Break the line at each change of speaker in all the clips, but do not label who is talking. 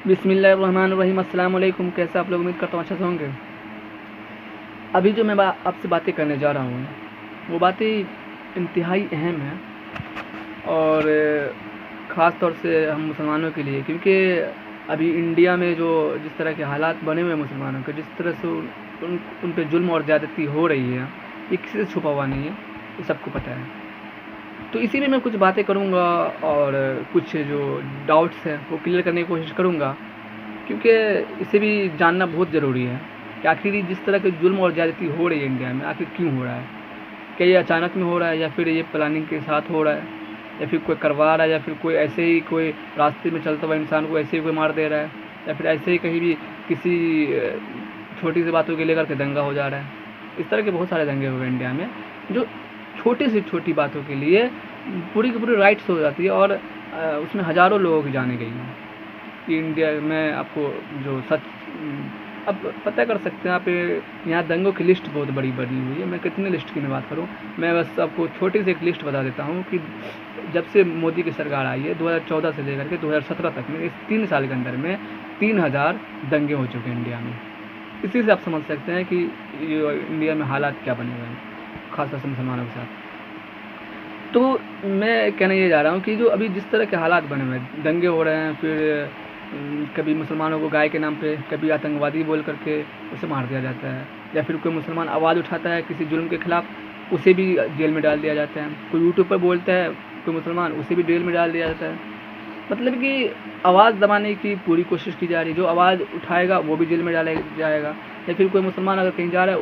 बिस्मिल्लाहिर्रहमानिर्रहीम। अस्सलाम वालेकुम। कैसे आप लोग? उम्मीद करता हूँ अच्छे से होंगे। अभी जो मैं आपसे बातें करने जा रहा हूँ वो बातें इंतहाई अहम हैं और ख़ास तौर से हम मुसलमानों के लिए, क्योंकि अभी इंडिया में जो जिस तरह के हालात बने हुए हैं मुसलमानों के, जिस तरह से उन पे जुल्म और ज़्यादती हो रही है, ये किसी से छुपा हुआ नहीं है, ये सबको पता है। तो इसीलिए मैं कुछ बातें करूँगा और कुछ जो डाउट्स हैं वो क्लियर करने की कोशिश करूँगा, क्योंकि इसे भी जानना बहुत ज़रूरी है कि आखिर जिस तरह की जुल्म और ज़्यादती हो रही है इंडिया में, आखिर क्यों हो रहा है। क्या ये अचानक में हो रहा है, या फिर ये प्लानिंग के साथ हो रहा है, या फिर कोई करवा रहा है, या फिर कोई ऐसे ही कोई रास्ते में चलता हुआ इंसान को ऐसे ही कोई मार दे रहा है, या फिर ऐसे ही कहीं भी किसी छोटी सी बातों के लेकर के दंगा हो जा रहा है। इस तरह के बहुत सारे दंगे हो गए इंडिया में, जो छोटी से छोटी बातों के लिए पूरी की पूरी राइट्स हो जाती है, और उसमें हज़ारों लोगों की जानें गई हैं। कि इंडिया में आपको जो सच अब पता कर सकते हैं आप, यहाँ दंगों की लिस्ट बहुत बड़ी बनी हुई है। मैं कितने लिस्ट की मैं बात करूँ, मैं बस आपको छोटी सी एक लिस्ट बता देता हूँ कि जब से मोदी की सरकार आई है 2014 से लेकर के 2017 तक में, इस 3 साल के अंदर में 3000 दंगे हो चुके हैं इंडिया में। इसी से आप समझ सकते हैं कि ये इंडिया में हालात क्या बने हुए हैं, खासतौर से मुसलमानों के साथ। तो मैं कहने ये जा रहा हूँ कि जो अभी जिस तरह के हालात बने हुए हैं, दंगे हो रहे हैं, फिर कभी मुसलमानों को गाय के नाम पे, कभी आतंकवादी बोल करके उसे मार दिया जाता है, या फिर कोई मुसलमान आवाज़ उठाता है किसी जुल्म के खिलाफ, उसे भी जेल में डाल दिया जाता है। कोई यूट्यूब पर बोलता है कोई मुसलमान, उसे भी जेल में डाल दिया जाता है। मतलब कि आवाज़ दबाने की पूरी कोशिश की जा रही है। जो आवाज़ उठाएगा वो भी जेल में डाला जाएगा, या फिर कोई मुसलमान अगर कहीं जा रहा है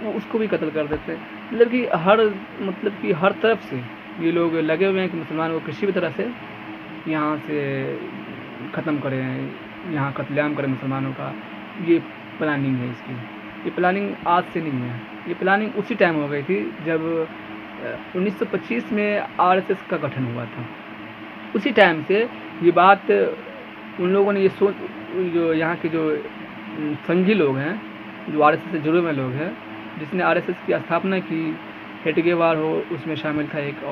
वो उसको भी कत्ल कर देते हैं। मतलब कि हर तरफ से ये लोग लगे हुए हैं कि मुसलमानों को किसी भी तरह से यहाँ से ख़त्म करें, यहाँ कत्लेआम करें मुसलमानों का। ये प्लानिंग है इसकी। ये प्लानिंग आज से नहीं है, ये प्लानिंग उसी टाइम हो गई थी जब 1925 में आरएसएस का गठन हुआ था। उसी टाइम से ये बात उन लोगों ने ये सोच, जो यहाँ के जो संघी लोग हैं, जो आरएसएस से जुड़े हुए लोग हैं, जिसने आरएसएस की स्थापना की, हेडगेवार हो उसमें शामिल था, एक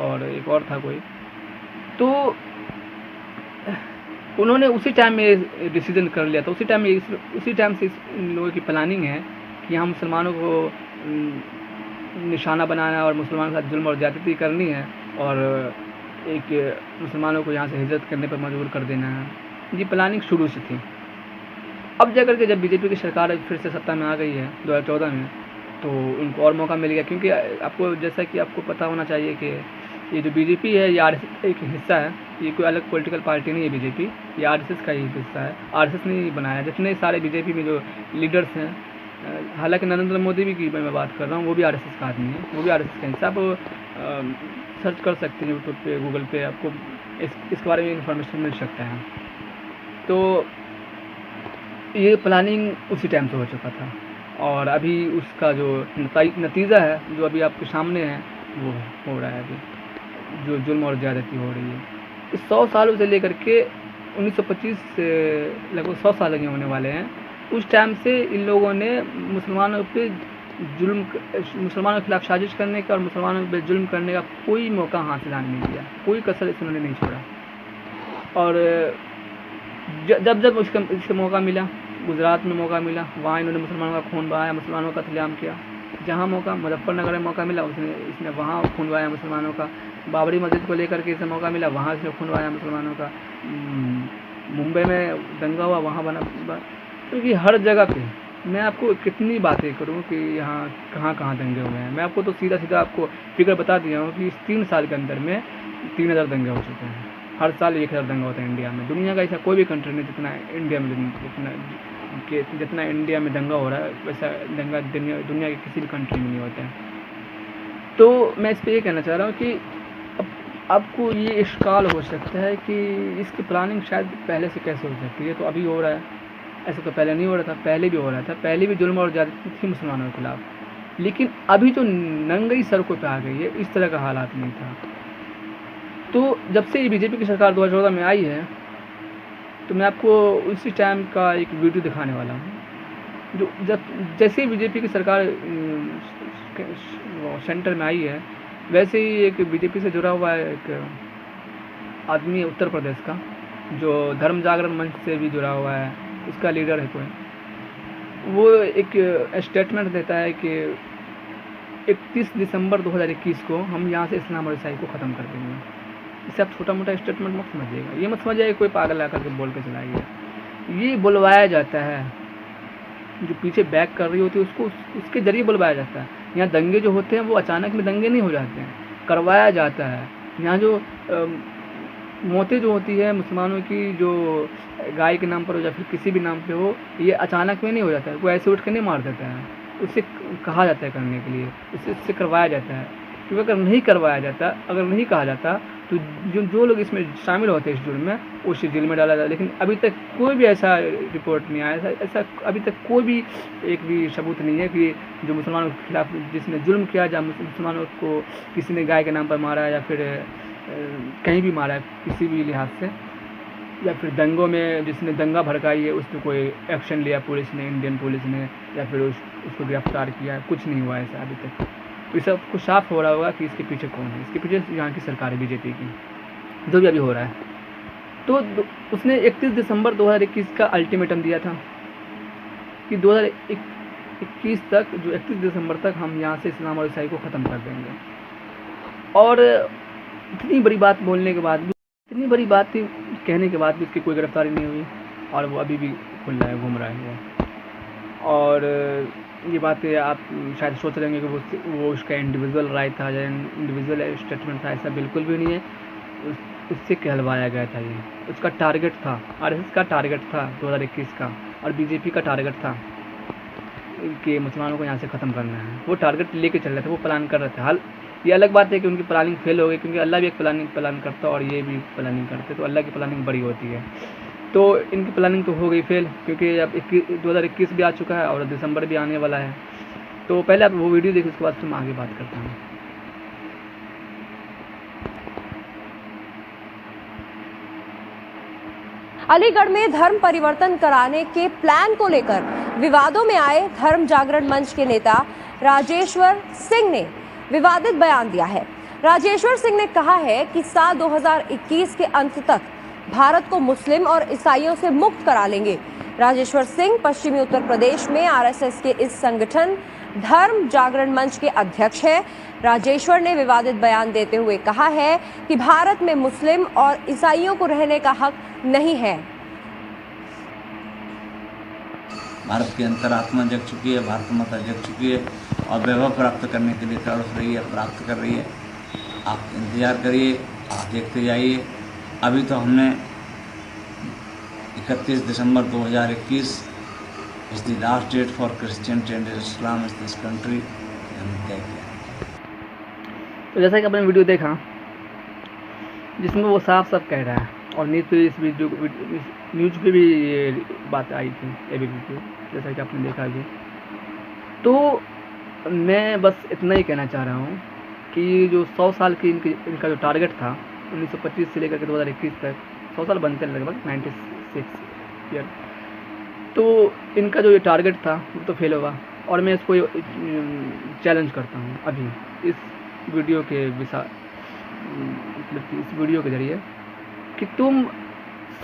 और था कोई, तो उन्होंने उसी टाइम में डिसीजन कर लिया था। उसी टाइम से इन लोगों की प्लानिंग है कि यहाँ मुसलमानों को निशाना बनाना और मुसलमानों के साथ जुल्म और ज़्यादती करनी है, और एक मुसलमानों को यहाँ से हिजरत करने पर मजबूर कर देना है। ये प्लानिंग शुरू से थी। अब जाकर के जब बीजेपी की सरकार फिर से सत्ता में आ गई है 2014 में, तो उनको और मौका मिल गया, क्योंकि आपको जैसा कि आपको पता होना चाहिए कि ये जो बीजेपी है ये आरएसएस का एक हिस्सा है। ये कोई अलग पॉलिटिकल पार्टी नहीं है बीजेपी, ये आरएसएस का ही हिस्सा है। आरएसएस ने बनाया। जितने सारे बीजेपी में जो लीडर्स हैं, हालांकि नरेंद्र मोदी भी की मैं बात कर रहा हूँ, वो भी आरएसएस का आदमी है, वो भी आरएसएस का हिस्सा। आप सर्च कर सकते हैं यूट्यूब पे, गूगल पे, आपको इसके बारे में इन्फॉर्मेशन मिल सकता है। तो ये प्लानिंग उसी टाइम से हो चुका था, और अभी उसका जो नतीजा है जो अभी आपके सामने है वो हो रहा है। अभी जो जुल्म और ज़्यादती हो रही है, इस 100 सालों से लेकर के 1925 से लगभग 100 साल लगे होने वाले हैं। उस टाइम से इन लोगों ने मुसलमानों के खिलाफ साजिश करने का और मुसलमानों पे जुल्म करने का कोई मौका हाथ से जाने नहीं दिया, कोई कसर इन्होंने नहीं छोड़ा। और जब जब इसका मौका मिला, गुजरात में मौका मिला, वहाँ इन्होंने मुसलमानों का खून बहाया, मुसलमानों का कत्लेआम किया। जहाँ मौका, मुजफ्फरनगर में मौका मिला, इसने वहाँ खून बहाया मुसलमानों का। बाबरी मस्जिद को लेकर के इसे मौका मिला, वहाँ इसने खून बहाया मुसलमानों का। मुंबई में दंगा हुआ, वहाँ बना। क्योंकि हर जगह पे मैं आपको कितनी बातें करूँ कि यहाँ कहाँ कहाँ दंगे हुए हैं। मैं आपको तो सीधा सीधा आपको फिगर बता दिया हूँ कि इस 3 साल के अंदर में 3000 दंगे हो चुके हैं। हर साल 1000 दंगा होता है इंडिया में। दुनिया का ऐसा कोई भी कंट्री नहीं जितना इंडिया में दंगा हो रहा है, वैसा दंगा दुनिया के किसी भी कंट्री में नहीं होता है। तो मैं इस पर ये कहना चाह रहा हूँ कि आपको ये इश्काल हो सकता है कि इसकी प्लानिंग शायद पहले से कैसे हो सकती है। तो अभी हो रहा है, ऐसा तो पहले नहीं हो रहा था, पहले भी हो रहा था, पहले भी जुल्म और ज़्यादती थी मुसलमानों के खिलाफ। लेकिन अभी जो नंगई सड़कों पे आ गई है, इस तरह का हालात नहीं था। तो जब से ये बीजेपी की सरकार 2014 में आई है, तो मैं आपको उसी टाइम का एक वीडियो दिखाने वाला हूँ। जो जैसे ही बीजेपी की सरकार सेंटर में आई है, वैसे ही एक बीजेपी से जुड़ा हुआ एक आदमी है उत्तर प्रदेश का, जो धर्म जागरण मंच से भी जुड़ा हुआ है, उसका लीडर है कोई, वो एक स्टेटमेंट देता है कि 31 दिसंबर 2021 को हम यहाँ से इस्लाम और ईसाई को ख़त्म कर देंगे। इसे आप छोटा मोटा स्टेटमेंट मत समझिएगा, ये मत समझिएगा कोई पागल आकर के बोल के चला गया। ये बुलवाया जाता है, जो पीछे बैक कर रही होती है उसको उसके जरिए बुलवाया जाता है। यहाँ दंगे जो होते हैं वो अचानक में दंगे नहीं हो जाते हैं, करवाया जाता है। यहाँ जो मौतें जो होती है मुसलमानों की, जो गाय के नाम पर हो या फिर किसी भी नाम पे हो, ये अचानक में नहीं हो जाता है, कोई ऐसे उठ के नहीं मार देता है, उससे कहा जाता है करने के लिए, उससे करवाया जाता है। क्योंकि अगर नहीं करवाया जाता, अगर नहीं कहा जाता, तो जो लोग इसमें शामिल होते हैं इस जुर्म में, उसे जेल में डाला जाता। लेकिन अभी तक कोई भी ऐसा रिपोर्ट नहीं आया, ऐसा अभी तक कोई भी एक भी सबूत नहीं है कि जो मुसलमानों के खिलाफ जिसने जुल्म किया, जहाँ मुसलमानों को किसी ने गाय के नाम पर मारा या फिर कहीं भी मारा है किसी भी लिहाज से, या फिर दंगों में जिसने दंगा भड़काई है उस पर कोई एक्शन लिया पुलिस ने, इंडियन पुलिस ने, या फिर उसको गिरफ्तार किया, कुछ नहीं हुआ ऐसा अभी तक। तो इस सबको साफ हो रहा होगा कि इसके पीछे कौन है। इसके पीछे यहाँ की सरकार है, बीजेपी की, जो भी अभी हो रहा है। तो उसने 31 दिसंबर 2021 का अल्टीमेटम दिया था कि 2021 तक, जो 31 दिसंबर तक हम यहाँ से इस्लाम और ईसाई को ख़त्म कर देंगे। और इतनी बड़ी बात बोलने के बाद भी, इतनी बड़ी बात कहने के बाद भी उसकी कोई गिरफ्तारी नहीं हुई, और वो अभी भी खुल रहा है, घूम रहा है वो। और ये बातें आप शायद सोच रहे होंगे कि वो उसका इंडिविजुअल राय था या इंडिविजुअल स्टेटमेंट था, ऐसा बिल्कुल भी नहीं है। उससे कहलवाया गया था, ये उसका टारगेट था, आरएसएस का टारगेट था 2021 का, और बीजेपी का टारगेट था कि मुसलमानों को यहाँ से ख़त्म करना है। वो टारगेट लेके चल रहे थे, वो प्लान कर रहे थे। हाल ये अलग बात है कि उनकी प्लानिंग फेल हो गई, क्योंकि अल्लाह भी एक प्लान करता और ये भी प्लानिंग करते, तो अल्लाह की प्लानिंग बड़ी होती है। तो इनकी प्लानिंग तो हो गई फेल, क्योंकि अब 2021 भी आ चुका है और दिसंबर भी आने वाला है। तो पहले आप वो वीडियो देखिए, उसके बाद फिर मैं आगे बात करता हूँ।
अलीगढ़ में धर्म परिवर्तन कराने के प्लान को लेकर विवादों में आए धर्म जागरण मंच के नेता राजेश्वर सिंह ने विवादित बयान दिया है। राजेश्वर सिंह ने कहा है कि साल 2021 के अंत तक भारत को मुस्लिम और ईसाइयों से मुक्त करा लेंगे। राजेश्वर सिंह पश्चिमी उत्तर प्रदेश में आरएसएस के इस संगठन धर्म जागरण मंच के अध्यक्ष हैं। राजेश्वर ने विवादित बयान देते हुए कहा है कि भारत में मुस्लिम और ईसाइयों को रहने का हक नहीं है।
भारत की अंतरात्मा जग चुकी है, भारत माता जग चुकी है और वैभव प्राप्त करने के लिए तड़प रही है, प्राप्त कर रही है। आप इंतजार करिए, आप देखते जाइए। अभी तो हमने 31 December 2021 is the last date for Christian and Islam in this country हमने तय किया।
तो जैसा कि आपने वीडियो देखा, जिसमें वो साफ साफ कह रहा है, और न्यूज़ पे इस वीडियो न्यूज़ पे भी ये बात आई थी, एबीपी पे, जैसा कि आपने देखा भी। तो मैं बस इतना ही कहना चाह रहा हूँ कि जो 100 साल की इनका जो टारगेट था 1925 से लेकर के 2021 तक, 100 साल बनते हैं लगभग 96 ईयर, तो इनका जो ये टारगेट था वो तो फेल हुआ। और मैं इसको चैलेंज करता हूँ अभी इस वीडियो के मतलब इस वीडियो के जरिए कि तुम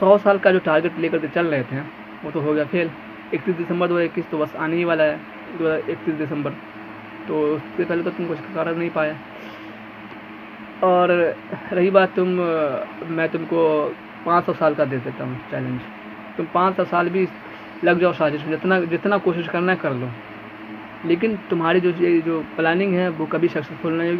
100 साल का जो टारगेट लेकर के चल रहे थे वो तो हो गया फेल। 31 दिसंबर 2021 तो बस आने ही वाला है, 31 दिसंबर, तो उससे पहले तो तुम कुछ कर नहीं पाए। और रही बात मैं तुमको 500 साल का दे देता हूँ चैलेंज। तुम 500 साल भी लग जाओ साजिश में, जितना कोशिश करना है कर लो, लेकिन तुम्हारी जो प्लानिंग है वो कभी सक्सेसफुल नहीं होगी।